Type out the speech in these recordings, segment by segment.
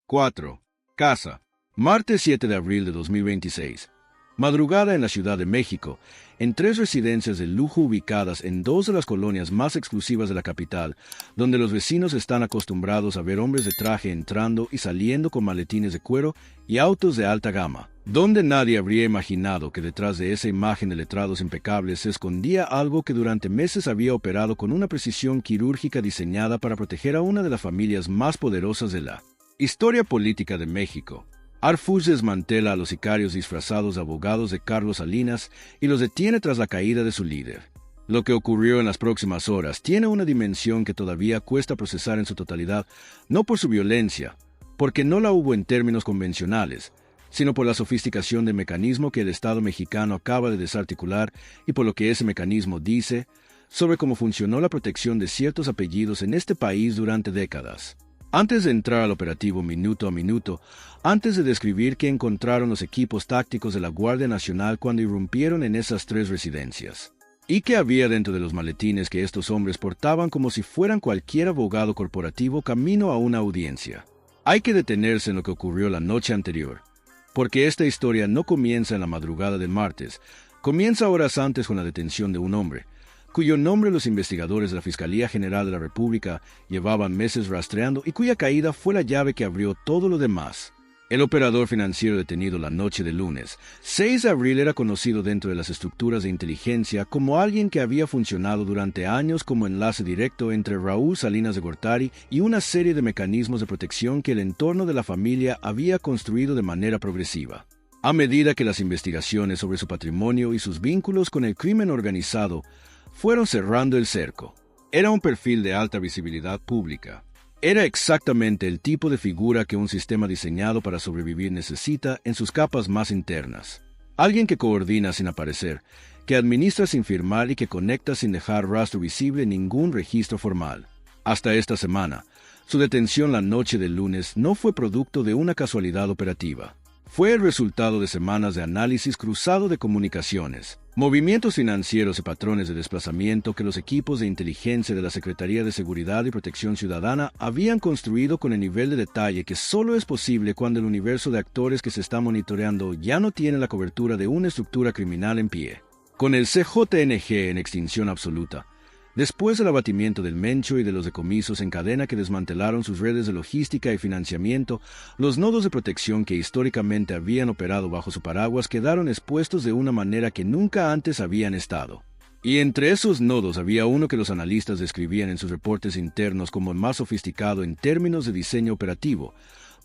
4. Casa. Martes 7 de abril de 2026. Madrugada en la Ciudad de México, en 3 residencias de lujo ubicadas en 2 de las colonias más exclusivas de la capital, donde los vecinos están acostumbrados a ver hombres de traje entrando y saliendo con maletines de cuero y autos de alta gama, donde nadie habría imaginado que detrás de esa imagen de letrados impecables se escondía algo que durante meses había operado con una precisión quirúrgica diseñada para proteger a una de las familias más poderosas de la historia política de México. Arfush desmantela a los sicarios disfrazados de abogados de Carlos Salinas y los detiene tras la caída de su líder. Lo que ocurrió en las próximas horas tiene una dimensión que todavía cuesta procesar en su totalidad, no por su violencia, porque no la hubo en términos convencionales, sino por la sofisticación del mecanismo que el Estado mexicano acaba de desarticular y por lo que ese mecanismo dice sobre cómo funcionó la protección de ciertos apellidos en este país durante décadas. Antes de entrar al operativo minuto a minuto, antes de describir qué encontraron los equipos tácticos de la Guardia Nacional cuando irrumpieron en esas 3 residencias, y qué había dentro de los maletines que estos hombres portaban como si fueran cualquier abogado corporativo camino a una audiencia, hay que detenerse en lo que ocurrió la noche anterior, porque esta historia no comienza en la madrugada del martes, comienza horas antes con la detención de un hombre, cuyo nombre los investigadores de la Fiscalía General de la República llevaban meses rastreando y cuya caída fue la llave que abrió todo lo demás. El operador financiero detenido la noche del lunes, 6 de abril, era conocido dentro de las estructuras de inteligencia como alguien que había funcionado durante años como enlace directo entre Raúl Salinas de Gortari y una serie de mecanismos de protección que el entorno de la familia había construido de manera progresiva. A medida que las investigaciones sobre su patrimonio y sus vínculos con el crimen organizado fueron cerrando el cerco. Era un perfil de alta visibilidad pública. Era exactamente el tipo de figura que un sistema diseñado para sobrevivir necesita en sus capas más internas. Alguien que coordina sin aparecer, que administra sin firmar y que conecta sin dejar rastro visible en ningún registro formal. Hasta esta semana, su detención la noche del lunes no fue producto de una casualidad operativa. Fue el resultado de semanas de análisis cruzado de comunicaciones, movimientos financieros y patrones de desplazamiento que los equipos de inteligencia de la Secretaría de Seguridad y Protección Ciudadana habían construido con el nivel de detalle que solo es posible cuando el universo de actores que se está monitoreando ya no tiene la cobertura de una estructura criminal en pie. Con el CJNG en extinción absoluta, después del abatimiento del Mencho y de los decomisos en cadena que desmantelaron sus redes de logística y financiamiento, los nodos de protección que históricamente habían operado bajo su paraguas quedaron expuestos de una manera que nunca antes habían estado. Y entre esos nodos había uno que los analistas describían en sus reportes internos como el más sofisticado en términos de diseño operativo,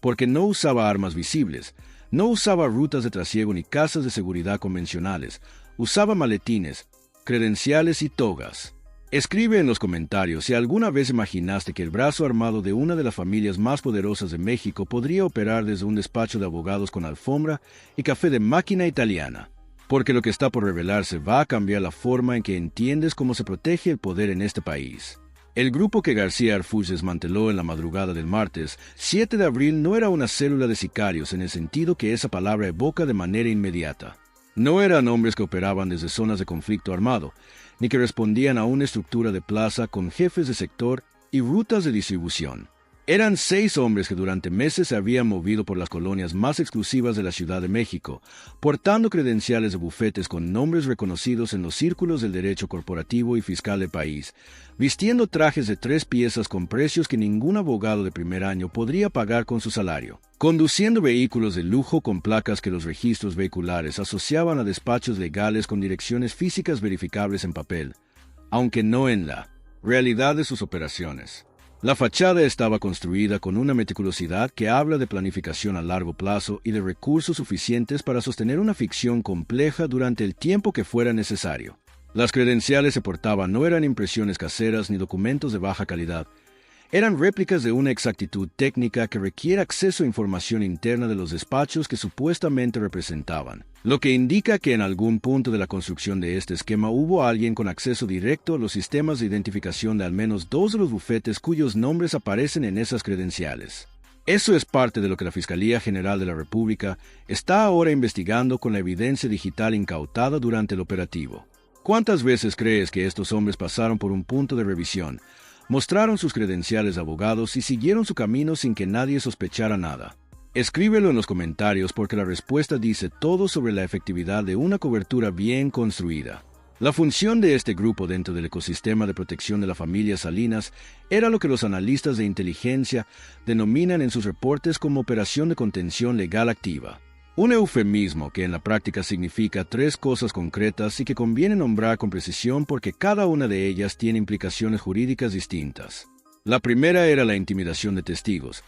porque no usaba armas visibles, no usaba rutas de trasiego ni casas de seguridad convencionales, usaba maletines, credenciales y togas. Escribe en los comentarios si alguna vez imaginaste que el brazo armado de una de las familias más poderosas de México podría operar desde un despacho de abogados con alfombra y café de máquina italiana. Porque lo que está por revelarse va a cambiar la forma en que entiendes cómo se protege el poder en este país. El grupo que García Arfush desmanteló en la madrugada del martes, 7 de abril, no era una célula de sicarios en el sentido que esa palabra evoca de manera inmediata. No eran hombres que operaban desde zonas de conflicto armado, ni que respondían a una estructura de plaza con jefes de sector y rutas de distribución. Eran 6 hombres que durante meses se habían movido por las colonias más exclusivas de la Ciudad de México, portando credenciales de bufetes con nombres reconocidos en los círculos del derecho corporativo y fiscal del país, vistiendo trajes de 3 piezas con precios que ningún abogado de primer año podría pagar con su salario, conduciendo vehículos de lujo con placas que los registros vehiculares asociaban a despachos legales con direcciones físicas verificables en papel, aunque no en la realidad de sus operaciones. La fachada estaba construida con una meticulosidad que habla de planificación a largo plazo y de recursos suficientes para sostener una ficción compleja durante el tiempo que fuera necesario. Las credenciales que portaban no eran impresiones caseras ni documentos de baja calidad. Eran réplicas de una exactitud técnica que requiere acceso a información interna de los despachos que supuestamente representaban, lo que indica que en algún punto de la construcción de este esquema hubo alguien con acceso directo a los sistemas de identificación de al menos 2 de los bufetes cuyos nombres aparecen en esas credenciales. Eso es parte de lo que la Fiscalía General de la República está ahora investigando con la evidencia digital incautada durante el operativo. ¿Cuántas veces crees que estos hombres pasaron por un punto de revisión, Mostraron sus credenciales de abogados y siguieron su camino sin que nadie sospechara nada. Escríbelo en los comentarios porque la respuesta dice todo sobre la efectividad de una cobertura bien construida. La función de este grupo dentro del ecosistema de protección de la familia Salinas era lo que los analistas de inteligencia denominan en sus reportes como operación de contención legal activa. Un eufemismo que en la práctica significa tres cosas concretas y que conviene nombrar con precisión porque cada una de ellas tiene implicaciones jurídicas distintas. La primera era la intimidación de testigos.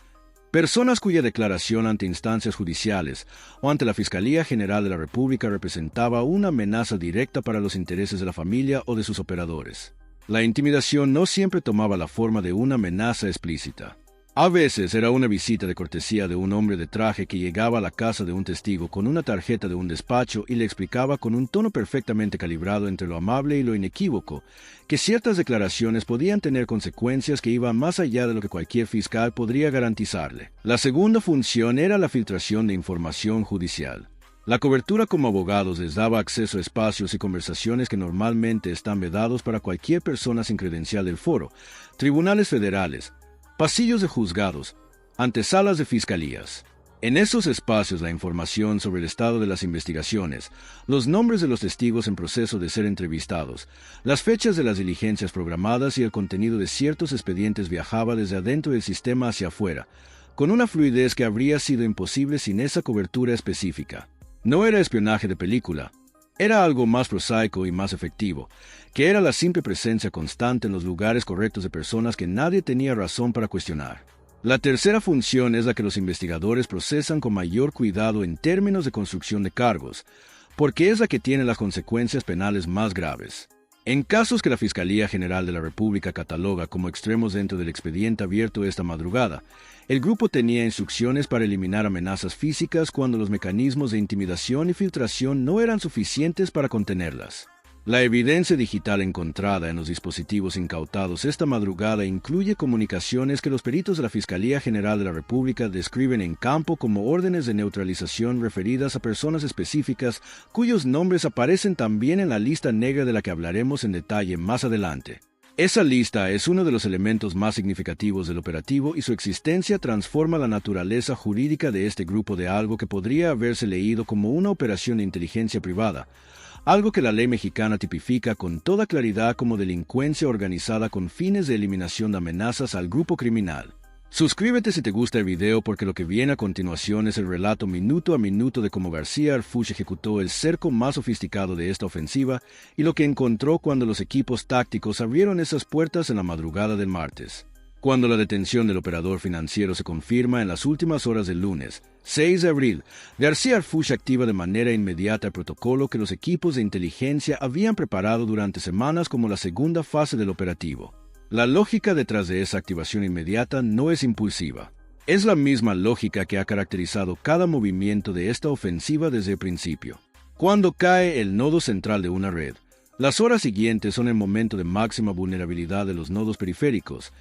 Personas cuya declaración ante instancias judiciales o ante la Fiscalía General de la República representaba una amenaza directa para los intereses de la familia o de sus operadores. La intimidación no siempre tomaba la forma de una amenaza explícita. A veces era una visita de cortesía de un hombre de traje que llegaba a la casa de un testigo con una tarjeta de un despacho y le explicaba con un tono perfectamente calibrado entre lo amable y lo inequívoco que ciertas declaraciones podían tener consecuencias que iban más allá de lo que cualquier fiscal podría garantizarle. La segunda función era la filtración de información judicial. La cobertura como abogados les daba acceso a espacios y conversaciones que normalmente están vedados para cualquier persona sin credencial del foro, tribunales federales, pasillos de juzgados, antesalas de fiscalías. En esos espacios la información sobre el estado de las investigaciones, los nombres de los testigos en proceso de ser entrevistados, las fechas de las diligencias programadas y el contenido de ciertos expedientes viajaba desde adentro del sistema hacia afuera, con una fluidez que habría sido imposible sin esa cobertura específica. No era espionaje de película. Era algo más prosaico y más efectivo, que era la simple presencia constante en los lugares correctos de personas que nadie tenía razón para cuestionar. La tercera función es la que los investigadores procesan con mayor cuidado en términos de construcción de cargos, porque es la que tiene las consecuencias penales más graves. En casos que la Fiscalía General de la República cataloga como extremos dentro del expediente abierto esta madrugada, el grupo tenía instrucciones para eliminar amenazas físicas cuando los mecanismos de intimidación y filtración no eran suficientes para contenerlas. La evidencia digital encontrada en los dispositivos incautados esta madrugada incluye comunicaciones que los peritos de la Fiscalía General de la República describen en campo como órdenes de neutralización referidas a personas específicas cuyos nombres aparecen también en la lista negra de la que hablaremos en detalle más adelante. Esa lista es uno de los elementos más significativos del operativo y su existencia transforma la naturaleza jurídica de este grupo de algo que podría haberse leído como una operación de inteligencia privada, algo que la ley mexicana tipifica con toda claridad como delincuencia organizada con fines de eliminación de amenazas al grupo criminal. Suscríbete si te gusta el video porque lo que viene a continuación es el relato minuto a minuto de cómo García Harfuch ejecutó el cerco más sofisticado de esta ofensiva y lo que encontró cuando los equipos tácticos abrieron esas puertas en la madrugada del martes. Cuando la detención del operador financiero se confirma en las últimas horas del lunes, 6 de abril, García Harfuch activa de manera inmediata el protocolo que los equipos de inteligencia habían preparado durante semanas como la segunda fase del operativo. La lógica detrás de esa activación inmediata no es impulsiva. Es la misma lógica que ha caracterizado cada movimiento de esta ofensiva desde el principio. Cuando cae el nodo central de una red, las horas siguientes son el momento de máxima vulnerabilidad de los nodos periféricos,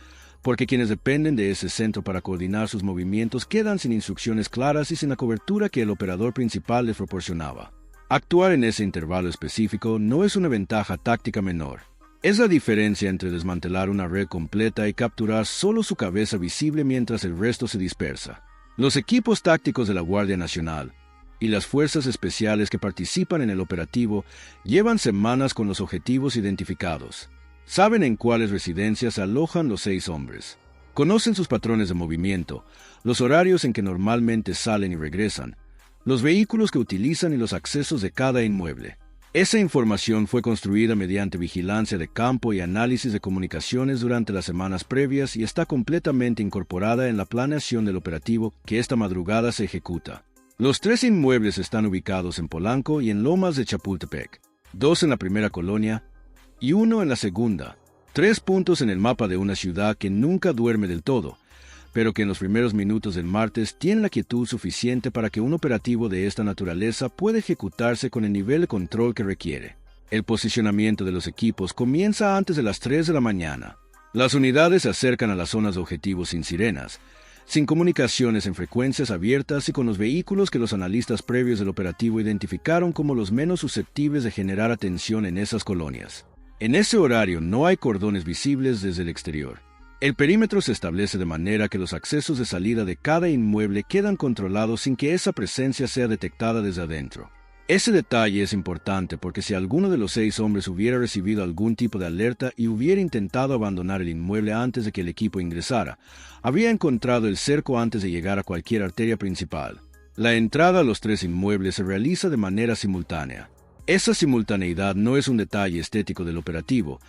porque quienes dependen de ese centro para coordinar sus movimientos quedan sin instrucciones claras y sin la cobertura que el operador principal les proporcionaba. Actuar en ese intervalo específico no es una ventaja táctica menor. Es la diferencia entre desmantelar una red completa y capturar solo su cabeza visible mientras el resto se dispersa. Los equipos tácticos de la Guardia Nacional y las fuerzas especiales que participan en el operativo llevan semanas con los objetivos identificados. Saben en cuáles residencias alojan los 6 hombres. Conocen sus patrones de movimiento, los horarios en que normalmente salen y regresan, los vehículos que utilizan y los accesos de cada inmueble. Esa información fue construida mediante vigilancia de campo y análisis de comunicaciones durante las semanas previas y está completamente incorporada en la planeación del operativo que esta madrugada se ejecuta. Los 3 inmuebles están ubicados en Polanco y en Lomas de Chapultepec, 2 en la primera colonia y 1 en la segunda, 3 puntos en el mapa de una ciudad que nunca duerme del todo, pero que en los primeros minutos del martes tiene la quietud suficiente para que un operativo de esta naturaleza pueda ejecutarse con el nivel de control que requiere. El posicionamiento de los equipos comienza antes de las 3 de la mañana. Las unidades se acercan a las zonas de objetivos sin sirenas, sin comunicaciones en frecuencias abiertas y con los vehículos que los analistas previos del operativo identificaron como los menos susceptibles de generar atención en esas colonias. En ese horario no hay cordones visibles desde el exterior. El perímetro se establece de manera que los accesos de salida de cada inmueble quedan controlados sin que esa presencia sea detectada desde adentro. Ese detalle es importante porque si alguno de los 6 hombres hubiera recibido algún tipo de alerta y hubiera intentado abandonar el inmueble antes de que el equipo ingresara, habría encontrado el cerco antes de llegar a cualquier arteria principal. La entrada a los 3 inmuebles se realiza de manera simultánea. Esa simultaneidad no es un detalle estético del operativo,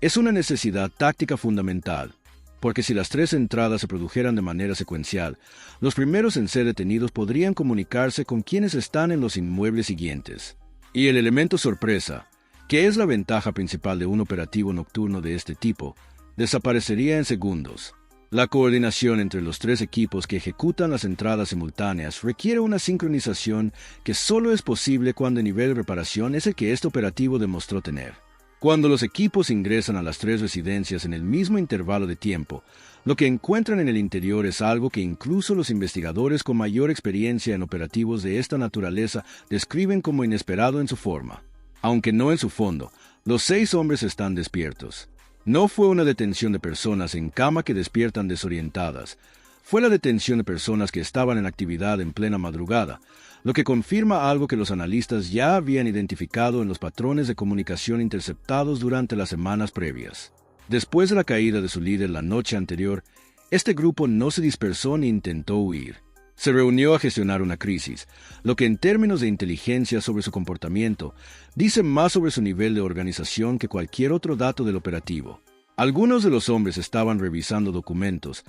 es una necesidad táctica fundamental, porque si las 3 entradas se produjeran de manera secuencial, los primeros en ser detenidos podrían comunicarse con quienes están en los inmuebles siguientes. Y el elemento sorpresa, que es la ventaja principal de un operativo nocturno de este tipo, desaparecería en segundos. La coordinación entre los 3 equipos que ejecutan las entradas simultáneas requiere una sincronización que solo es posible cuando el nivel de reparación es el que este operativo demostró tener. Cuando los equipos ingresan a las 3 residencias en el mismo intervalo de tiempo, lo que encuentran en el interior es algo que incluso los investigadores con mayor experiencia en operativos de esta naturaleza describen como inesperado en su forma. Aunque no en su fondo, los 6 hombres están despiertos. No fue una detención de personas en cama que despiertan desorientadas, fue la detención de personas que estaban en actividad en plena madrugada, lo que confirma algo que los analistas ya habían identificado en los patrones de comunicación interceptados durante las semanas previas. Después de la caída de su líder la noche anterior, este grupo no se dispersó ni intentó huir. Se reunió a gestionar una crisis, lo que en términos de inteligencia sobre su comportamiento, dice más sobre su nivel de organización que cualquier otro dato del operativo. Algunos de los hombres estaban revisando documentos,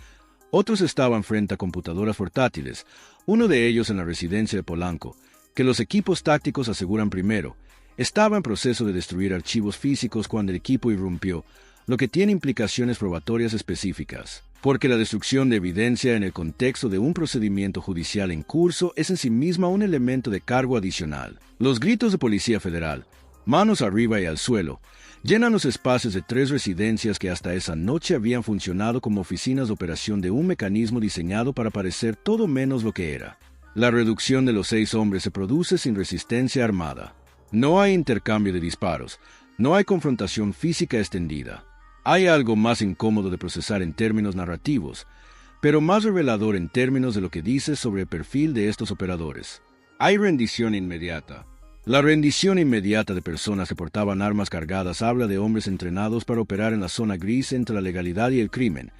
otros estaban frente a computadoras portátiles, uno de ellos en la residencia de Polanco, que los equipos tácticos aseguran primero, estaba en proceso de destruir archivos físicos cuando el equipo irrumpió, lo que tiene implicaciones probatorias específicas, porque la destrucción de evidencia en el contexto de un procedimiento judicial en curso es en sí misma un elemento de cargo adicional. Los gritos de Policía Federal, manos arriba y al suelo, llenan los espacios de 3 residencias que hasta esa noche habían funcionado como oficinas de operación de un mecanismo diseñado para parecer todo menos lo que era. La reducción de los 6 hombres se produce sin resistencia armada. No hay intercambio de disparos, no hay confrontación física extendida. Hay algo más incómodo de procesar en términos narrativos, pero más revelador en términos de lo que dice sobre el perfil de estos operadores. Hay rendición inmediata. La rendición inmediata de personas que portaban armas cargadas habla de hombres entrenados para operar en la zona gris entre la legalidad y el crimen,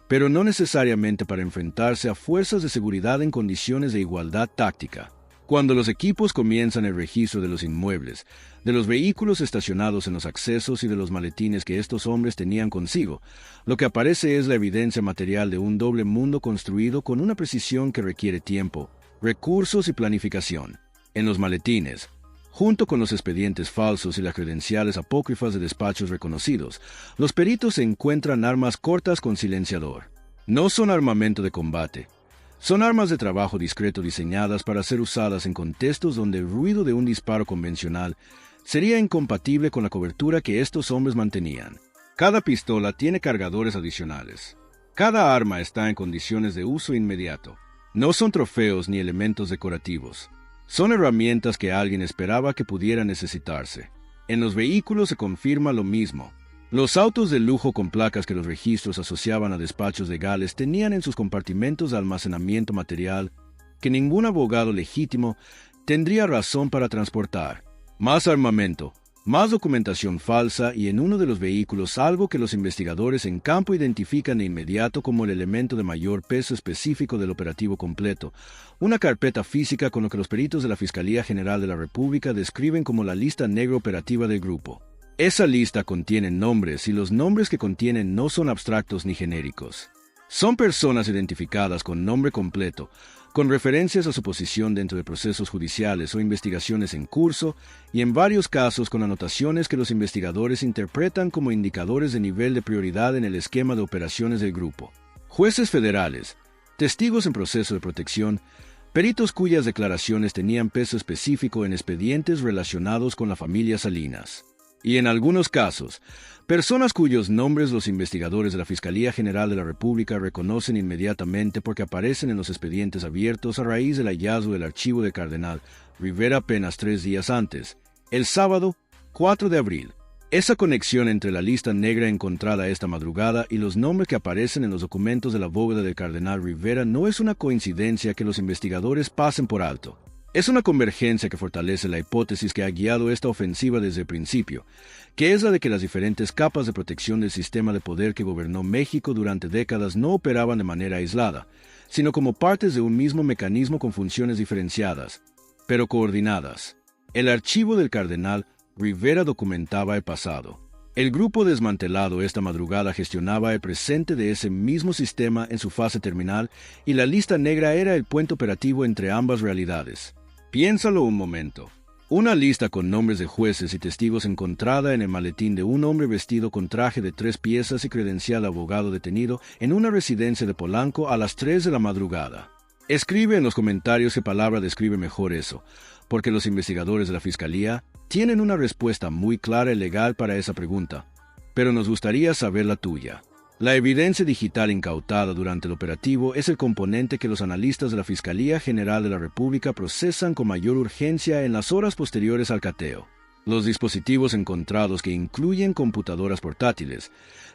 pero no necesariamente para enfrentarse a fuerzas de seguridad en condiciones de igualdad táctica. Cuando los equipos comienzan el registro de los inmuebles, de los vehículos estacionados en los accesos y de los maletines que estos hombres tenían consigo, lo que aparece es la evidencia material de un doble mundo construido con una precisión que requiere tiempo, recursos y planificación. En los maletines, junto con los expedientes falsos y las credenciales apócrifas de despachos reconocidos, los peritos encuentran armas cortas con silenciador. No son armamento de combate. Son armas de trabajo discreto diseñadas para ser usadas en contextos donde el ruido de un disparo convencional sería incompatible con la cobertura que estos hombres mantenían. Cada pistola tiene cargadores adicionales. Cada arma está en condiciones de uso inmediato. No son trofeos ni elementos decorativos. Son herramientas que alguien esperaba que pudiera necesitarse. En los vehículos se confirma lo mismo. Los autos de lujo con placas que los registros asociaban a despachos legales tenían en sus compartimentos de almacenamiento material que ningún abogado legítimo tendría razón para transportar. Más armamento, más documentación falsa y en uno de los vehículos algo que los investigadores en campo identifican de inmediato como el elemento de mayor peso específico del operativo completo, una carpeta física con lo que los peritos de la Fiscalía General de la República describen como la lista negra operativa del grupo. Esa lista contiene nombres y los nombres que contienen no son abstractos ni genéricos. Son personas identificadas con nombre completo, con referencias a su posición dentro de procesos judiciales o investigaciones en curso, y en varios casos con anotaciones que los investigadores interpretan como indicadores de nivel de prioridad en el esquema de operaciones del grupo. Jueces federales, testigos en proceso de protección, peritos cuyas declaraciones tenían peso específico en expedientes relacionados con la familia Salinas. Y en algunos casos, personas cuyos nombres los investigadores de la Fiscalía General de la República reconocen inmediatamente porque aparecen en los expedientes abiertos a raíz del hallazgo del archivo de Cardenal Rivera apenas 3 días antes, el sábado 4 de abril. Esa conexión entre la lista negra encontrada esta madrugada y los nombres que aparecen en los documentos de la bóveda del cardenal Rivera no es una coincidencia que los investigadores pasen por alto. Es una convergencia que fortalece la hipótesis que ha guiado esta ofensiva desde el principio, que es la de que las diferentes capas de protección del sistema de poder que gobernó México durante décadas no operaban de manera aislada, sino como partes de un mismo mecanismo con funciones diferenciadas, pero coordinadas. El archivo del cardenal Rivera documentaba el pasado. El grupo desmantelado esta madrugada gestionaba el presente de ese mismo sistema en su fase terminal y la lista negra era el puente operativo entre ambas realidades. Piénsalo un momento. Una lista con nombres de jueces y testigos encontrada en el maletín de un hombre vestido con traje de 3 piezas y credencial de abogado detenido en una residencia de Polanco a las 3 de la madrugada. Escribe en los comentarios qué palabra describe mejor eso, porque los investigadores de la Fiscalía tienen una respuesta muy clara y legal para esa pregunta, pero nos gustaría saber la tuya. La evidencia digital incautada durante el operativo es el componente que los analistas de la Fiscalía General de la República procesan con mayor urgencia en las horas posteriores al cateo. Los dispositivos encontrados, que incluyen computadoras portátiles,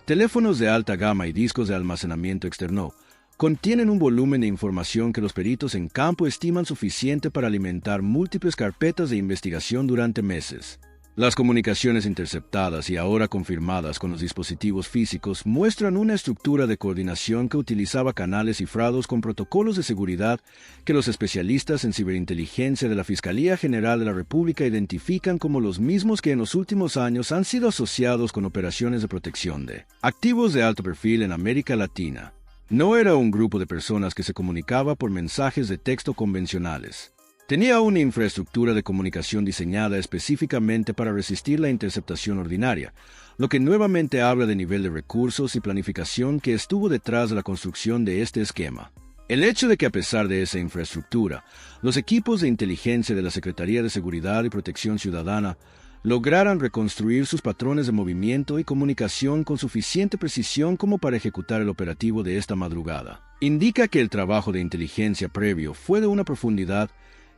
teléfonos de alta gama y discos de almacenamiento externo, contienen un volumen de información que los peritos en campo estiman suficiente para alimentar múltiples carpetas de investigación durante meses. Las comunicaciones interceptadas y ahora confirmadas con los dispositivos físicos muestran una estructura de coordinación que utilizaba canales cifrados con protocolos de seguridad que los especialistas en ciberinteligencia de la Fiscalía General de la República identifican como los mismos que en los últimos años han sido asociados con operaciones de protección de activos de alto perfil en América Latina. No era un grupo de personas que se comunicaba por mensajes de texto convencionales. Tenía una infraestructura de comunicación diseñada específicamente para resistir la interceptación ordinaria, lo que nuevamente habla del nivel de recursos y planificación que estuvo detrás de la construcción de este esquema. El hecho de que a pesar de esa infraestructura, los equipos de inteligencia de la Secretaría de Seguridad y Protección Ciudadana lograran reconstruir sus patrones de movimiento y comunicación con suficiente precisión como para ejecutar el operativo de esta madrugada, indica que el trabajo de inteligencia previo fue de una profundidad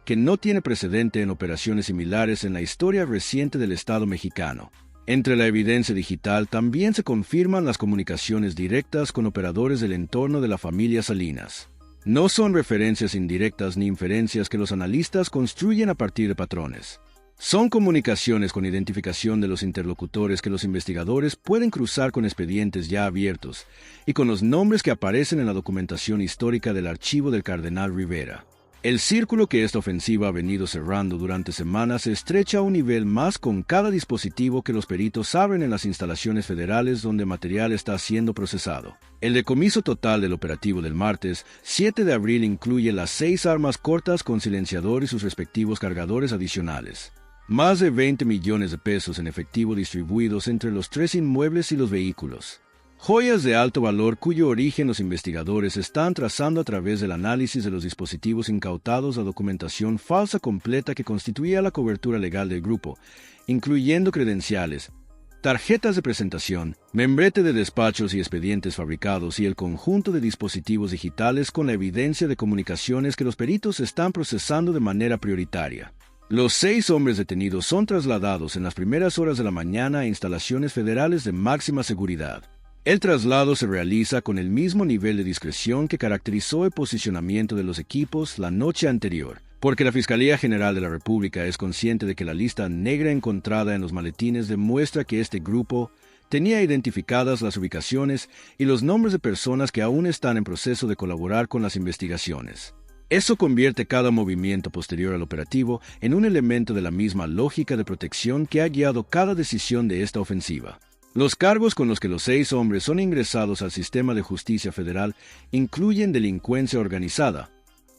que no tiene precedente en operaciones similares en la historia reciente del Estado mexicano. Entre la evidencia digital también se confirman las comunicaciones directas con operadores del entorno de la familia Salinas. No son referencias indirectas ni inferencias que los analistas construyen a partir de patrones. Son comunicaciones con identificación de los interlocutores que los investigadores pueden cruzar con expedientes ya abiertos y con los nombres que aparecen en la documentación histórica del archivo del cardenal Rivera. El círculo que esta ofensiva ha venido cerrando durante semanas se estrecha a un nivel más con cada dispositivo que los peritos abren en las instalaciones federales donde material está siendo procesado. El decomiso total del operativo del martes, 7 de abril, incluye las 6 armas cortas con silenciador y sus respectivos cargadores adicionales. Más de 20 millones de pesos en efectivo distribuidos entre los 3 inmuebles y los vehículos. Joyas de alto valor cuyo origen los investigadores están trazando a través del análisis de los dispositivos incautados, la documentación falsa completa que constituía la cobertura legal del grupo, incluyendo credenciales, tarjetas de presentación, membrete de despachos y expedientes fabricados y el conjunto de dispositivos digitales con la evidencia de comunicaciones que los peritos están procesando de manera prioritaria. Los 6 hombres detenidos son trasladados en las primeras horas de la mañana a instalaciones federales de máxima seguridad. El traslado se realiza con el mismo nivel de discreción que caracterizó el posicionamiento de los equipos la noche anterior, porque la Fiscalía General de la República es consciente de que la lista negra encontrada en los maletines demuestra que este grupo tenía identificadas las ubicaciones y los nombres de personas que aún están en proceso de colaborar con las investigaciones. Eso convierte cada movimiento posterior al operativo en un elemento de la misma lógica de protección que ha guiado cada decisión de esta ofensiva. Los cargos con los que los 6 hombres son ingresados al sistema de justicia federal incluyen delincuencia organizada,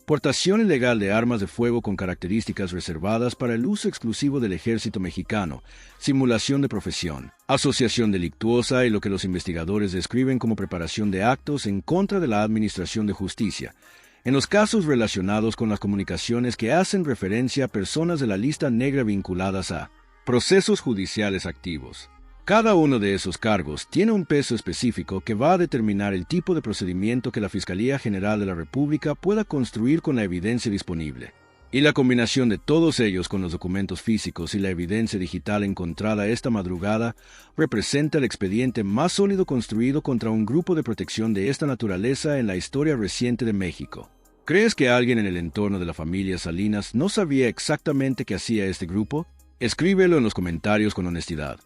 portación ilegal de armas de fuego con características reservadas para el uso exclusivo del ejército mexicano, simulación de profesión, asociación delictuosa y lo que los investigadores describen como preparación de actos en contra de la Administración de Justicia, en los casos relacionados con las comunicaciones que hacen referencia a personas de la lista negra vinculadas a procesos judiciales activos. Cada uno de esos cargos tiene un peso específico que va a determinar el tipo de procedimiento que la Fiscalía General de la República pueda construir con la evidencia disponible. Y la combinación de todos ellos con los documentos físicos y la evidencia digital encontrada esta madrugada representa el expediente más sólido construido contra un grupo de protección de esta naturaleza en la historia reciente de México. ¿Crees que alguien en el entorno de la familia Salinas no sabía exactamente qué hacía este grupo? Escríbelo en los comentarios con honestidad,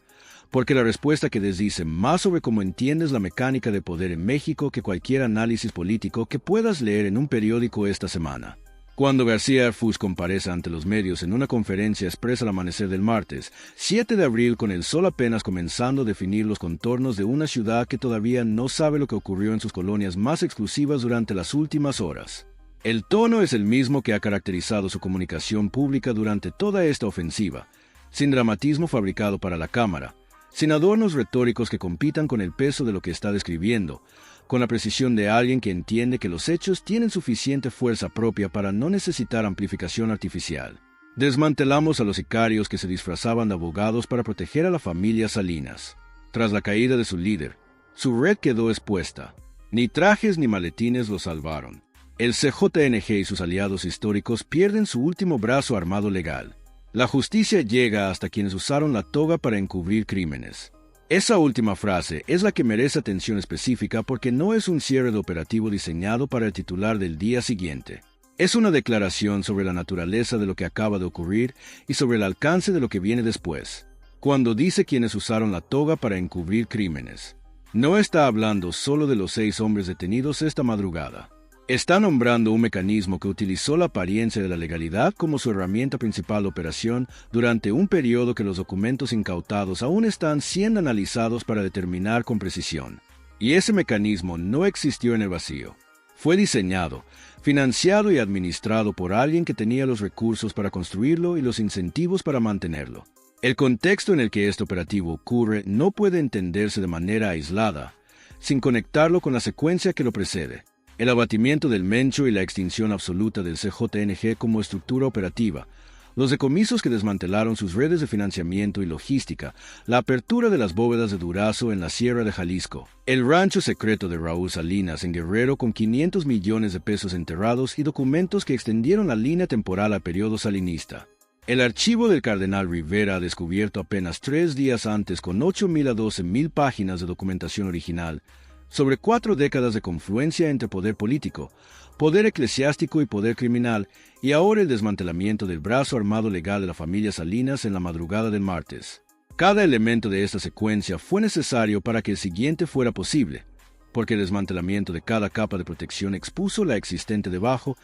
porque la respuesta que des dice más sobre cómo entiendes la mecánica de poder en México que cualquier análisis político que puedas leer en un periódico esta semana. Cuando García Arfus comparece ante los medios en una conferencia expresa al amanecer del martes, 7 de abril, con el sol apenas comenzando a definir los contornos de una ciudad que todavía no sabe lo que ocurrió en sus colonias más exclusivas durante las últimas horas. El tono es el mismo que ha caracterizado su comunicación pública durante toda esta ofensiva, sin dramatismo fabricado para la cámara, sin adornos retóricos que compitan con el peso de lo que está describiendo, con la precisión de alguien que entiende que los hechos tienen suficiente fuerza propia para no necesitar amplificación artificial. Desmantelamos a los sicarios que se disfrazaban de abogados para proteger a la familia Salinas. Tras la caída de su líder, su red quedó expuesta. Ni trajes ni maletines lo salvaron. El CJNG y sus aliados históricos pierden su último brazo armado legal. La justicia llega hasta quienes usaron la toga para encubrir crímenes. Esa última frase es la que merece atención específica porque no es un cierre de operativo diseñado para el titular del día siguiente. Es una declaración sobre la naturaleza de lo que acaba de ocurrir y sobre el alcance de lo que viene después. Cuando dice quienes usaron la toga para encubrir crímenes, no está hablando solo de los 6 hombres detenidos esta madrugada. Está nombrando un mecanismo que utilizó la apariencia de la legalidad como su herramienta principal de operación durante un periodo que los documentos incautados aún están siendo analizados para determinar con precisión. Y ese mecanismo no existió en el vacío. Fue diseñado, financiado y administrado por alguien que tenía los recursos para construirlo y los incentivos para mantenerlo. El contexto en el que este operativo ocurre no puede entenderse de manera aislada, sin conectarlo con la secuencia que lo precede. El abatimiento del Mencho y la extinción absoluta del CJNG como estructura operativa, los decomisos que desmantelaron sus redes de financiamiento y logística, la apertura de las bóvedas de Durazo en la Sierra de Jalisco, el rancho secreto de Raúl Salinas en Guerrero con 500 millones de pesos enterrados y documentos que extendieron la línea temporal al periodo salinista. El archivo del cardenal Rivera, descubierto apenas 3 días antes con 8.000 a 12.000 páginas de documentación original, sobre 4 décadas de confluencia entre poder político, poder eclesiástico y poder criminal, y ahora el desmantelamiento del brazo armado legal de la familia Salinas en la madrugada del martes. Cada elemento de esta secuencia fue necesario para que el siguiente fuera posible, porque el desmantelamiento de cada capa de protección expuso la existente debajo.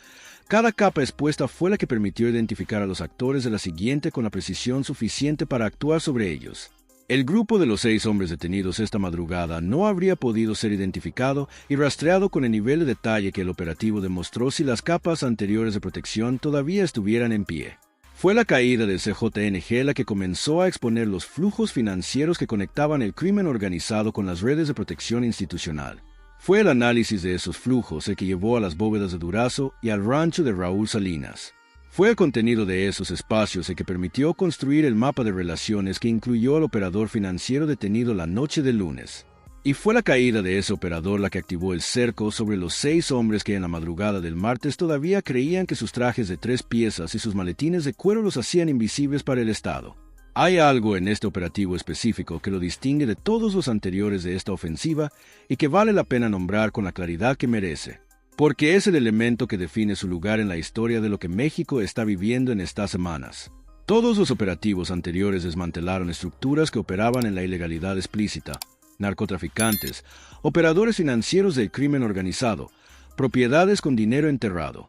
Cada capa expuesta fue la que permitió identificar a los actores de la siguiente con la precisión suficiente para actuar sobre ellos. El grupo de los 6 hombres detenidos esta madrugada no habría podido ser identificado y rastreado con el nivel de detalle que el operativo demostró si las capas anteriores de protección todavía estuvieran en pie. Fue la caída del CJNG la que comenzó a exponer los flujos financieros que conectaban el crimen organizado con las redes de protección institucional. Fue el análisis de esos flujos el que llevó a las bóvedas de Durazo y al rancho de Raúl Salinas. Fue el contenido de esos espacios el que permitió construir el mapa de relaciones que incluyó al operador financiero detenido la noche del lunes. Y fue la caída de ese operador la que activó el cerco sobre los 6 hombres que en la madrugada del martes todavía creían que sus trajes de 3 piezas y sus maletines de cuero los hacían invisibles para el Estado. Hay algo en este operativo específico que lo distingue de todos los anteriores de esta ofensiva y que vale la pena nombrar con la claridad que merece, porque es el elemento que define su lugar en la historia de lo que México está viviendo en estas semanas. Todos los operativos anteriores desmantelaron estructuras que operaban en la ilegalidad explícita, narcotraficantes, operadores financieros del crimen organizado, propiedades con dinero enterrado.